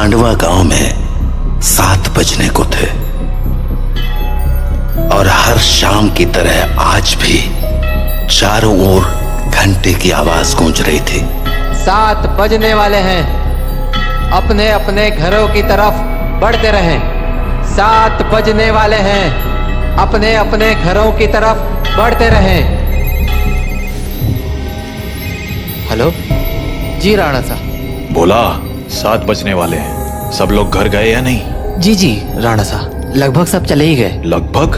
खांडवा गांव में 7 बजने को थे और हर शाम की तरह आज भी चारों ओर घंटे की आवाज गूंज रही थी। 7 बजने वाले हैं, अपने अपने घरों की तरफ बढ़ते रहें। 7 बजने वाले हैं, अपने अपने घरों की तरफ बढ़ते रहें। हेलो जी राणा साहब। बोला 7 बजने वाले हैं, सब लोग घर गए या नहीं? जी राणा साहब, लगभग सब चले ही गए। लगभग?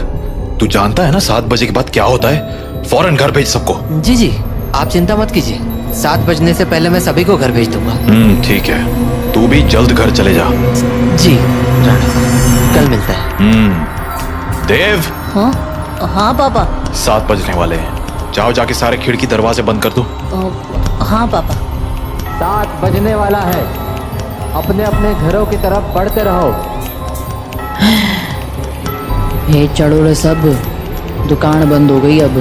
तू जानता है ना 7 बजे के बाद क्या होता है? फौरन घर भेज सबको। जी आप चिंता मत कीजिए, 7 बजने से पहले मैं सभी को घर भेज दूंगा। ठीक है, तू भी जल्द घर चले जा। जी राणा साहब, कल मिलता है। देव। हाँ पापा। 7 बजने वाले हैं, जाओ जाके सारे खिड़की दरवाजे बंद कर दो। हाँ पापा। 7 बजने वाला है, अपने अपने घरों की तरफ बढ़ते रहो। हे चढ़ो सब, दुकान बंद हो गई अब।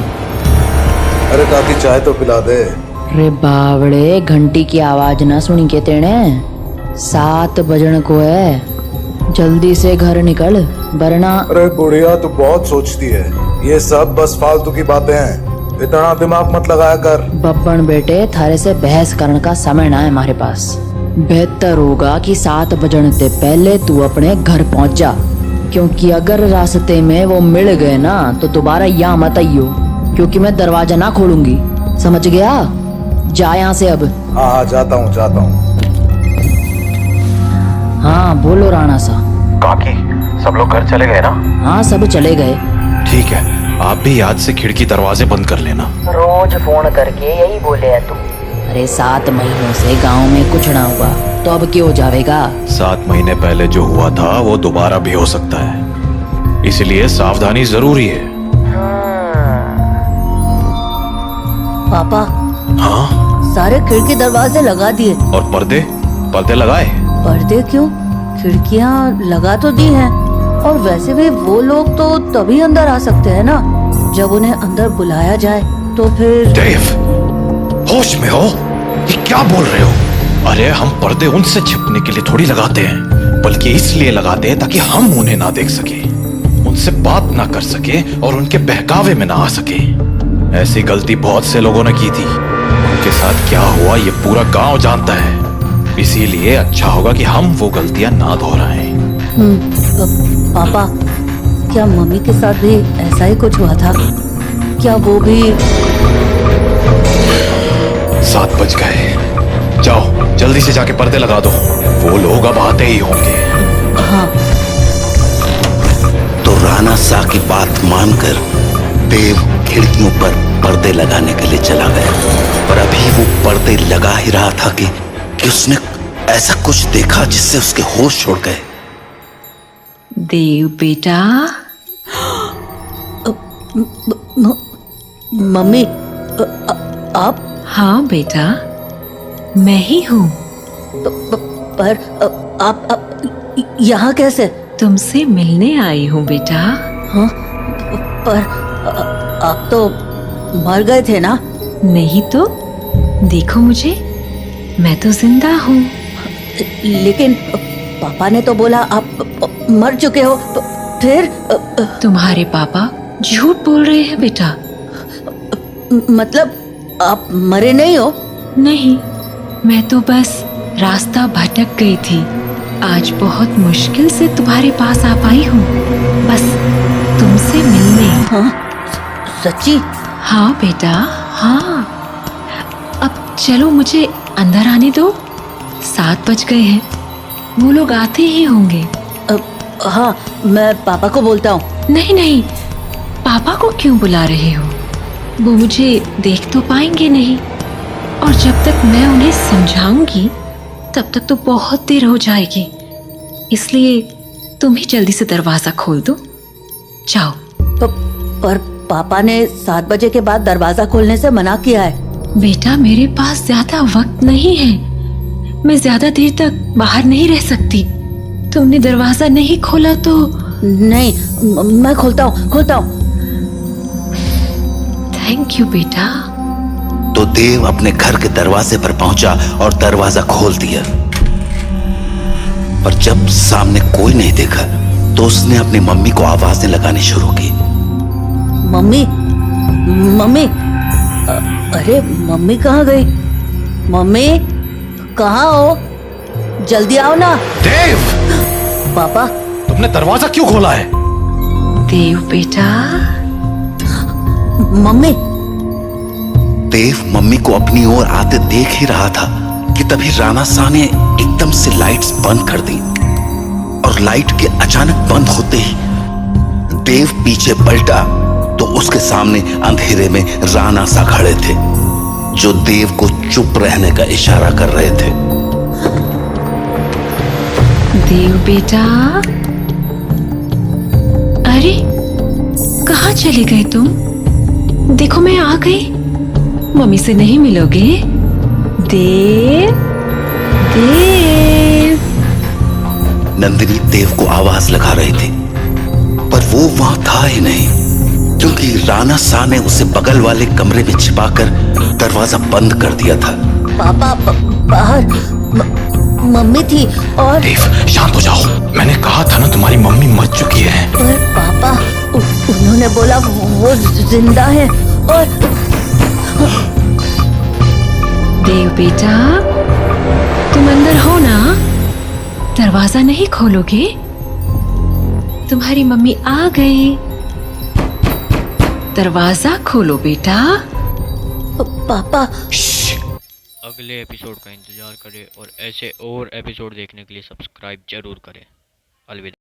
अरे काकी चाय तो पिला दे। अरे बावड़े, घंटी की आवाज ना सुनी के तेने? 7 बजन को है, जल्दी से घर निकल वरना। अरे बुढ़िया तू बहुत सोचती है, ये सब बस फालतू की बातें हैं, इतना दिमाग मत लगाया कर। बब्बन बेटे, थारे से बहस करने का समय ना है हमारे पास। बेहतर होगा कि 7 बजने से पहले तू अपने घर पहुंच जा, क्योंकि अगर रास्ते में वो मिल गए ना तो दोबारा यहाँ मत आइयो, क्योंकि मैं दरवाजा ना खोलूंगी, समझ गया? जा यहाँ से अब। हाँ जाता हूँ। हाँ बोलो राणा सा। काकी, सब लोग घर चले गए ना? हाँ सब चले गए। ठीक है, आप भी याद से खिड़की दरवाजे बंद कर लेना। रोज फोन करके यही बोले है तू। अरे 7 महीनों से गांव में कुछ ना हुआ तो अब क्यों जावेगा? 7 महीने पहले जो हुआ था वो दोबारा भी हो सकता है, इसलिए सावधानी जरूरी है। पापा। हाँ? सारे खिड़की दरवाजे लगा दिए। और पर्दे लगाए? पर्दे क्यों? खिड़कियाँ लगा तो दी हैं, और वैसे भी वो लोग तो तभी अंदर आ सकते हैं ना जब उन्हें अंदर बुलाया जाए, तो फिर। देव, होश में हो? ये क्या बोल रहे हो? अरे हम पर्दे उनसे छिपने के लिए थोड़ी लगाते हैं, बल्कि इसलिए लगाते हैं ताकि हम उन्हें ना देख सके, उनसे बात ना कर सके और उनके बहकावे में ना आ सके। ऐसी गलती बहुत से लोगों ने की थी, उनके साथ क्या हुआ ये पूरा गांव जानता है, इसीलिए अच्छा होगा कि हम वो गलतियां ना दोहराएं। पापा, क्या मम्मी के साथ भी ऐसा ही कुछ हुआ था? क्या वो भी? 7 बज गए, जाओ जल्दी से जाके पर्दे लगा दो, वो लोग अब आते ही होंगे। हाँ। तो राणा सा की बात मानकर देव खिड़कियों पर पर्दे लगाने के लिए चला गया, पर अभी वो पर्दे लगा ही रहा था कि उसने ऐसा कुछ देखा जिससे उसके होश छोड़ गए। देव बेटा। मम्मी, आप? हाँ बेटा, मैं ही हूँ। पर आप यहाँ कैसे? तुमसे मिलने आई हूँ बेटा। हाँ, पर आप तो मर गए थे ना? नहीं तो, देखो मुझे, मैं तो जिंदा हूँ। लेकिन पापा ने तो बोला आप मर चुके हो, तो फिर? तुम्हारे पापा झूठ बोल रहे हैं बेटा। मतलब आप मरे नहीं हो? नहीं, मैं तो बस रास्ता भटक गई थी, आज बहुत मुश्किल से तुम्हारे पास आ पाई हूँ, बस तुमसे मिलने। हाँ, सच्ची? हाँ बेटा, हाँ। अब चलो मुझे अंदर आने दो, 7 बज गए हैं, वो लोग आते ही होंगे। हाँ, मैं पापा को बोलता हूँ। नहीं, पापा को क्यों बुला रहे हो? वो मुझे देख तो पाएंगे नहीं, और जब तक मैं उन्हें समझाऊंगी तब तक तो बहुत देर हो जाएगी, इसलिए तुम ही जल्दी से दरवाजा खोल दो, जाओ। पर पापा ने 7 बजे के बाद दरवाजा खोलने से मना किया है। बेटा, मेरे पास ज्यादा वक्त नहीं है, मैं ज्यादा देर तक बाहर नहीं रह सकती। तुमने दरवाजा नहीं खोला तो? नहीं, मैं खोलता हूँ। थैंक यू बेटा। तो देव अपने घर के दरवाजे पर पहुंचा और दरवाजा खोल दिया। पर जब सामने कोई नहीं देखा तो उसने अपनी मम्मी को आवाजें लगानी शुरू की। मम्मी, मम्मी, अरे मम्मी कहाँ गई? मम्मी कहाँ हो? जल्दी आओ ना। देव, पापा, तुमने दरवाजा क्यों खोला है? देव बेटा, मम्मी, देव मम्मी को अपनी ओर आते देख ही रहा था कि तभी राणा शाह ने एकदम से लाइट्स बंद कर दी और लाइट के अचानक बंद होते ही देव पीछे पलटा तो उसके सामने अंधेरे में राणा सा खड़े थे जो देव को चुप रहने का इशारा कर रहे थे। देव बेटा, अरे कहाँ चले गए तुम? देखो मैं आ गई। मम्मी से नहीं मिलोगे? देव, देव। नंदिनी देव को आवाज लगा रही थी पर वो वहां था ही नहीं क्योंकि राणा शाह ने उसे बगल वाले कमरे में छिपाकर दरवाजा बंद कर दिया था। पापा बाहर मम्मी थी और देव शांत हो जाओ, मैंने कहा था ना तुम्हारी मम्मी मर चुकी है। पर पापा उन्होंने बोला वो जिंदा है और देव बेटा, तुम अंदर हो ना? दरवाजा नहीं खोलोगे? तुम्हारी मम्मी आ गई। दरवाजा खोलो बेटा। पापा। अगले एपिसोड का इंतजार करें और ऐसे और एपिसोड देखने के लिए सब्सक्राइब जरूर करें। अलविदा।